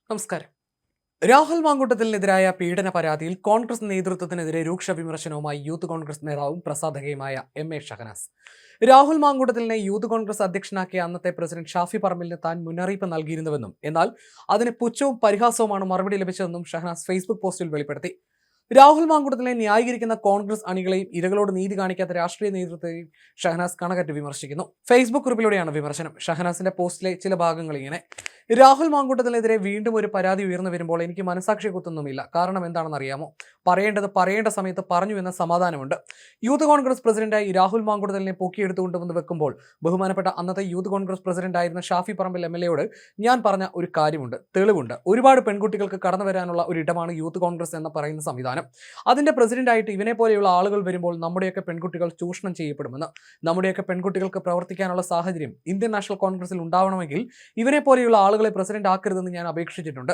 നമസ്കാരം. രാഹുൽ മാങ്കൂട്ടത്തിനെതിരായ പീഡന പരാതിയിൽ കോൺഗ്രസ് നേതൃത്വത്തിനെതിരെ രൂക്ഷ വിമർശനവുമായി യൂത്ത് കോൺഗ്രസ് നേതാവും പ്രസാധകയുമായ എം.എ. ഷഹനാസ്. രാഹുൽ മാങ്കൂട്ടത്തിലിനെ യൂത്ത് കോൺഗ്രസ് അധ്യക്ഷനാക്കിയ അന്നത്തെ പ്രസിഡന്റ് ഷാഫി പറമ്പിലിന് താൻ മുന്നറിയിപ്പ് നൽകിയിരുന്നുവെന്നും എന്നാൽ അതിന് പുച്ഛവും പരിഹാസവുമാണ് മറുപടി ലഭിച്ചതെന്നും ഷഹനാസ് ഫേസ്ബുക്ക് പോസ്റ്റിൽ വെളിപ്പെടുത്തി. രാഹുൽ മാങ്കൂട്ടത്തിനെ ന്യായീകരിക്കുന്ന കോൺഗ്രസ് അണികളെയും ഇരകളോട് നീതി കാണിക്കാത്ത രാഷ്ട്രീയ നേതൃത്വത്തെയും ഷഹനാസ് കണക്കറ്റ് വിമർശിക്കുന്നു. ഫേസ്ബുക്ക് കുറിപ്പിലൂടെയാണ് വിമർശനം. ഷഹനാസിന്റെ പോസ്റ്റിലെ ചില ഭാഗങ്ങൾ ഇങ്ങനെ: രാഹുൽ മാങ്കൂട്ടത്തിനെതിരെ വീണ്ടും ഒരു പരാതി ഉയർന്നു വരുമ്പോൾ എനിക്ക് മനസാക്ഷി കുത്തുന്നുമില്ല. കാരണം എന്താണെന്ന് അറിയാമോ? പറയേണ്ടത് പറയേണ്ട സമയത്ത് പറഞ്ഞു എന്ന സമാധാനമുണ്ട്. യൂത്ത് കോൺഗ്രസ് പ്രസിഡന്റായി രാഹുൽ മാങ്കൂട്ടത്തിലിനെ പൊക്കിയെടുത്തുകൊണ്ടുവന്ന് വെക്കുമ്പോൾ ബഹുമാനപ്പെട്ട അന്നത്തെ യൂത്ത് കോൺഗ്രസ് പ്രസിഡന്റായിരുന്ന ഷാഫി പറമ്പിൽ എംഎൽഎയോട് ഞാൻ പറഞ്ഞ ഒരു കാര്യമുണ്ട്, തെളിവുണ്ട്. ഒരുപാട് പെൺകുട്ടികൾക്ക് കടന്നു വരാനുള്ള ഒരു ഇടമാണ് യൂത്ത് കോൺഗ്രസ് എന്ന് പറയുന്ന സംവിധാനം. അതിന്റെ പ്രസിഡന്റായിട്ട് ഇവനെ പോലെയുള്ള ആളുകൾ വരുമ്പോൾ നമ്മുടെയൊക്കെ പെൺകുട്ടികൾ ചൂഷണം ചെയ്യപ്പെടുമെന്ന്, നമ്മുടെയൊക്കെ പെൺകുട്ടികൾക്ക് പ്രവർത്തിക്കാനുള്ള സാഹചര്യം ഇന്ത്യൻ നാഷണൽ കോൺഗ്രസിൽ ഉണ്ടാവണമെങ്കിൽ ഇവനെ പോലെയുള്ള ആളുകളെ പ്രസിഡന്റ് ആക്കരുതെന്ന് ഞാൻ അപേക്ഷിച്ചിട്ടുണ്ട്.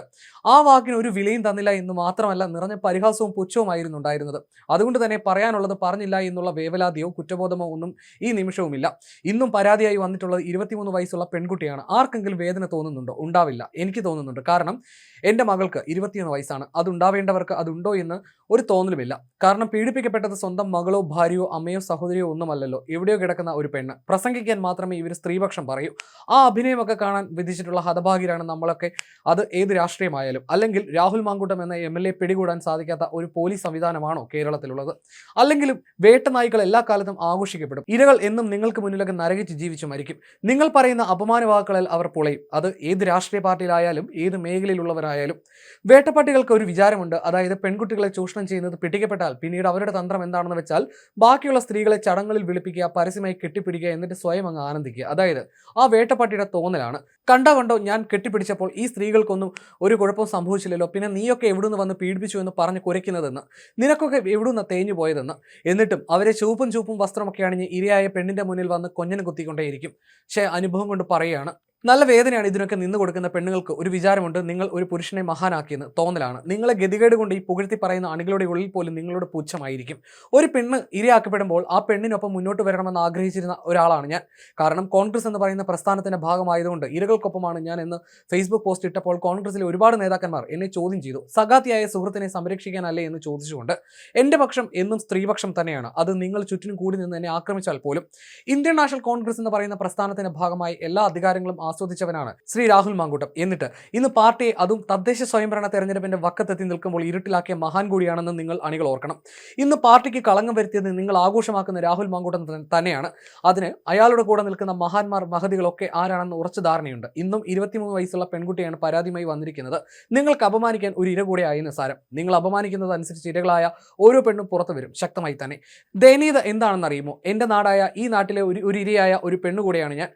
ആ വാക്കിന് ഒരു വിലയും തന്നില്ല എന്ന് മാത്രമല്ല, നിറഞ്ഞ പരിഹാസവും പുച്ഛവുമായിരുന്നു ഉണ്ടായിരുന്നത്. അതുകൊണ്ട് തന്നെ പറയാനുള്ളത് പറഞ്ഞില്ല എന്നുള്ള വേവലാതിയോ കുറ്റബോധമോ ഒന്നും ഈ നിമിഷവുമില്ല. ഇന്നും പരാതിയായി വന്നിട്ടുള്ളത് 23 വയസ്സുള്ള പെൺകുട്ടിയാണ്. ആർക്കെങ്കിലും വേദന തോന്നുന്നുണ്ടോ? ഉണ്ടാവില്ല. എനിക്ക് തോന്നുന്നുണ്ട്. കാരണം എൻ്റെ മകൾക്ക് 21 വയസ്സാണ്. അതുണ്ടാവേണ്ടവർക്ക് അതുണ്ടോ എന്ന് ഒരു തോന്നലുമില്ല. കാരണം പീഡിപ്പിക്കപ്പെട്ടത് സ്വന്തം മകളോ ഭാര്യയോ അമ്മയോ സഹോദരിയോ ഒന്നുമല്ലല്ലോ, എവിടെയോ കിടക്കുന്ന ഒരു പെണ്ണ്. പ്രസംഗിക്കാൻ മാത്രമേ ഇവർ സ്ത്രീപക്ഷം പറയൂ. ആ അഭിനയമൊക്കെ കാണാൻ വിധിച്ചിട്ടുള്ള ഹതഭാഗ്യരാണ് നമ്മളൊക്കെ. അത് ഏത് രാഷ്ട്രീയമായാലും. അല്ലെങ്കിൽ രാഹുൽ മാങ്കൂട്ടം എന്ന എംഎൽഎ പിടികൂടാൻ സാധിക്കാത്ത ഒരു പോലീസ് സംവിധാനമാണോ കേരളത്തിലുള്ളത്? അല്ലെങ്കിലും വേട്ടനായ്ക്കൾ എല്ലാ കാലത്തും ആഘോഷിക്കപ്പെടും. ഇരകൾ എന്നും നിങ്ങൾക്ക് മുന്നിലൊക്കെ നരകിച്ച് ജീവിച്ചു മരിക്കും. നിങ്ങൾ പറയുന്ന അപമാന വാക്കുകളിൽ അവർ പൊളയും. അത് ഏത് രാഷ്ട്രീയ പാർട്ടിയിലായാലും ഏത് മേഖലയിലുള്ളവരായാലും. വേട്ടപ്പട്ടികൾക്ക് ഒരു വിചാരമുണ്ട്. അതായത് പെൺകുട്ടികളെ ചൂഷണം ചെയ്യുന്നത് പിടിക്കപ്പെട്ടാൽ പിന്നീട് അവരുടെ തന്ത്രം എന്താണെന്ന് വെച്ചാൽ ബാക്കിയുള്ള സ്ത്രീകളെ ചടങ്ങളിൽ വിളിപ്പിക്കുക, പരസ്യമായി കെട്ടിപ്പിടിക്കുക, എന്നിട്ട് സ്വയം അങ്ങ് ആനന്ദിക്കുക. അതായത് ആ വേട്ടപ്പട്ടിയുടെ തോന്നലാണ്. കണ്ടോ ഞാൻ കെട്ടിപ്പിടിച്ചപ്പോൾ ഈ സ്ത്രീകൾക്കൊന്നും ഒരു കുഴപ്പവും സംഭവിച്ചില്ലല്ലോ, പിന്നെ നീയൊക്കെ എവിടുന്ന് വന്ന് പീഡിപ്പിച്ചു എന്ന് പറഞ്ഞ് കുരയ്ക്കുന്നതെന്ന്, നിനക്കൊക്കെ എവിടുന്ന് തേഞ്ഞു പോയതെന്ന്. എന്നിട്ടും അവരെ ചൂപ്പും വസ്ത്രമൊക്കെ അണിഞ്ഞ് ഇരയായ പെണ്ണിന്റെ മുന്നിൽ വന്ന് കൊഞ്ഞന് കുത്തിക്കൊണ്ടേയിരിക്കും. പക്ഷേ അനുഭവം കൊണ്ട് പറയുകയാണ്, നല്ല വേദനയാണ് ഇതിനൊക്കെ നിന്ന് കൊടുക്കുന്ന പെണ്ണുങ്ങൾക്ക്. ഒരു വിചാരമുണ്ട്, നിങ്ങൾ ഒരു പുരുഷനെ മഹാനാക്കിയെന്ന് തോന്നലാണ്. നിങ്ങളെ ഗതികേട് കൊണ്ട് ഈ പുകഴ്ത്തി പറയുന്ന അണികളുടെ ഉള്ളിൽ പോലും നിങ്ങളുടെ പുച്ഛമായിരിക്കും. ഒരു പെണ്ണ് ഇരയാക്കപ്പെടുമ്പോൾ ആ പെണ്ണിനൊപ്പം മുന്നോട്ട് വരണമെന്ന് ആഗ്രഹിച്ചിരുന്ന ഒരാളാണ് ഞാൻ. കാരണം കോൺഗ്രസ് എന്ന് പറയുന്ന പ്രസ്ഥാനത്തിന്റെ ഭാഗമായതുകൊണ്ട് ഇരകൾക്കൊപ്പമാണ് ഞാൻ എന്ന് ഫേസ്ബുക്ക് പോസ്റ്റ് ഇട്ടപ്പോൾ കോൺഗ്രസിലെ ഒരുപാട് നേതാക്കന്മാർ എന്നെ ചോദ്യം ചെയ്തു. സഖാത്തിയായ സുഹൃത്തിനെ സംരക്ഷിക്കാനല്ലേ എന്ന് ചോദിച്ചുകൊണ്ട്. എൻ്റെ പക്ഷം എന്നും സ്ത്രീപക്ഷം തന്നെയാണ്. അത് നിങ്ങൾ ചുറ്റിനും കൂടി നിന്ന് എന്നെ ആക്രമിച്ചാൽ പോലും. ഇന്ത്യൻ നാഷണൽ കോൺഗ്രസ് എന്ന് പറയുന്ന പ്രസ്ഥാനത്തിന്റെ ഭാഗമായി എല്ലാ അധികാരങ്ങളും ആസ്വദിച്ചവനാണ് ശ്രീ രാഹുൽ മാങ്കൂട്ടം. എന്നിട്ട് ഇന്ന് പാർട്ടിയെ, അതും തദ്ദേശ സ്വയംഭരണ തെരഞ്ഞെടുപ്പിന്റെ വക്കത്തെത്തി നിൽക്കുമ്പോൾ ഇരുട്ടിലാക്കിയ മഹാൻ കൂടിയാണെന്ന് നിങ്ങൾ അണികൾ ഓർക്കണം. ഇന്ന് പാർട്ടിക്ക് കളങ്കം വരുത്തിയത് നിങ്ങൾ ആഘോഷമാക്കുന്ന രാഹുൽ മാങ്കൂട്ടം തന്നെയാണ്. അതിന് അയാളുടെ കൂടെ നിൽക്കുന്ന മഹാന്മാർ മഹതികളൊക്കെ ആരാണെന്ന് ഉറച്ച ധാരണയുണ്ട്. ഇന്നും 23 വയസ്സുള്ള പെൺകുട്ടിയാണ് പരാതിയുമായി വന്നിരിക്കുന്നത്. നിങ്ങൾക്ക് അപമാനിക്കാൻ ഒരു ഇര കൂടെ ആയി നിസാരം. നിങ്ങൾ അപമാനിക്കുന്നത് അനുസരിച്ച് ഇരകളായ ഓരോ പെണ്ണും പുറത്തു വരും, ശക്തമായി തന്നെ. ദയനീയത എന്താണെന്ന് അറിയുമോ? എൻ്റെ നാടായ ഈ നാട്ടിലെ ഒരു ഇരയായ ഒരു പെണ്ണുകൂടെയാണ്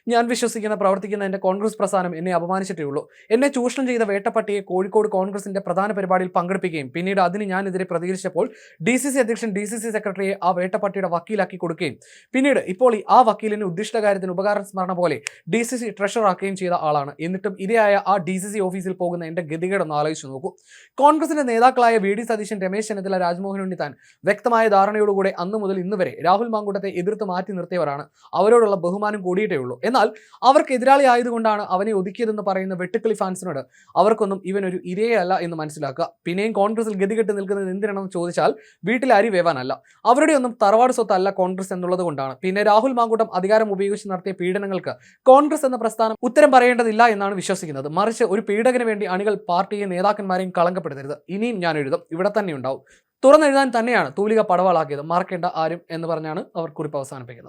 ഞാൻ വിശ്വസിക്കുന്ന പ്രവർത്തിക്കുന്ന എൻ്റെ കോൺഗ്രസ് പ്രസ്ഥാനം എന്നെ അപമാനിച്ചിട്ടേ ഉള്ളൂ. എന്നെ ചൂഷണം ചെയ്ത വേട്ടപ്പട്ടിയെ കോഴിക്കോട് കോൺഗ്രസിന്റെ പ്രധാന പരിപാടിയിൽ പങ്കെടുപ്പിക്കുകയും പിന്നീട് അതിന് ഞാനെതിരെ പ്രതികരിച്ചപ്പോൾ DCC അധ്യക്ഷൻ DCC സെക്രട്ടറിയെ ആ വേട്ടപ്പട്ടിയുടെ വക്കീലാക്കി കൊടുക്കുകയും പിന്നീട് ഇപ്പോൾ ആ വക്കീലിന് ഉദ്ദിഷ്ട കാര്യത്തിന് ഉപകാര സ്മരണ പോലെ DCC ട്രഷറർ ആക്കുകയും ചെയ്ത ആളാണ്. എന്നിട്ടും ഇരയായ ആ DCC ഓഫീസിൽ പോകുന്ന എൻ്റെ ഗതികേടൊന്ന് ആലോചിച്ച് നോക്കൂ. കോൺഗ്രസിന്റെ നേതാക്കളായ VD സതീശൻ, രമേശ് ചെന്നിത്തല, രാജ്മോഹൻ ഉണ്ണിത്താൻ വ്യക്തമായ ധാരണയോടുകൂടെ അന്നു മുതൽ ഇന്ന് വരെ രാഹുൽ മാങ്കൂട്ടത്തെ എതിർത്ത് മാറ്റി നിർത്തിയവരാണ്. അവരോടുള്ള ബഹുമാനം കൂടിയിട്ടേ ഉള്ളൂ. എന്നാൽ അവർക്ക് എതിരാളി ആയതുകൊണ്ടാണ് അവനെ ഒതുക്കിയതെന്ന് പറയുന്ന വെട്ടുക്കിളി ഫാൻസിനോട് അവർക്കൊന്നും ഇവനൊരു ഇരയല്ല എന്ന് മനസ്സിലാക്കുക. പിന്നെയും കോൺഗ്രസിൽ ഗതികെട്ട് നിൽക്കുന്നത് എന്തിനാണെന്ന് ചോദിച്ചാൽ വീട്ടിൽ അരി വേവാനല്ല. അവരുടെ ഒന്നും തറവാട് സ്വത്തല്ല കോൺഗ്രസ് എന്നുള്ളത് കൊണ്ടാണ്. പിന്നെ രാഹുൽ മാങ്കൂട്ടം അധികാരം ഉപയോഗിച്ച് നടത്തിയ പീഡനങ്ങൾക്ക് കോൺഗ്രസ് എന്ന പ്രസ്ഥാനം ഉത്തരം പറയേണ്ടതില്ല എന്നാണ് വിശ്വസിക്കുന്നത്. മറിച്ച് ഒരു പീഡകന് വേണ്ടി അണികൾ പാർട്ടിയെ നേതാക്കന്മാരെയും കളങ്കപ്പെടുത്തരുത്. ഇനിയും ഞാൻ എഴുതും, ഇവിടെ തന്നെ ഉണ്ടാവും. തുറന്നെഴുതാൻ തന്നെയാണ് തൂലിക പടവാളാക്കിയത്, മറക്കേണ്ട ആരും എന്ന് പറഞ്ഞാണ് അവർ കുറിപ്പ് അവസാനിപ്പിക്കുന്നത്.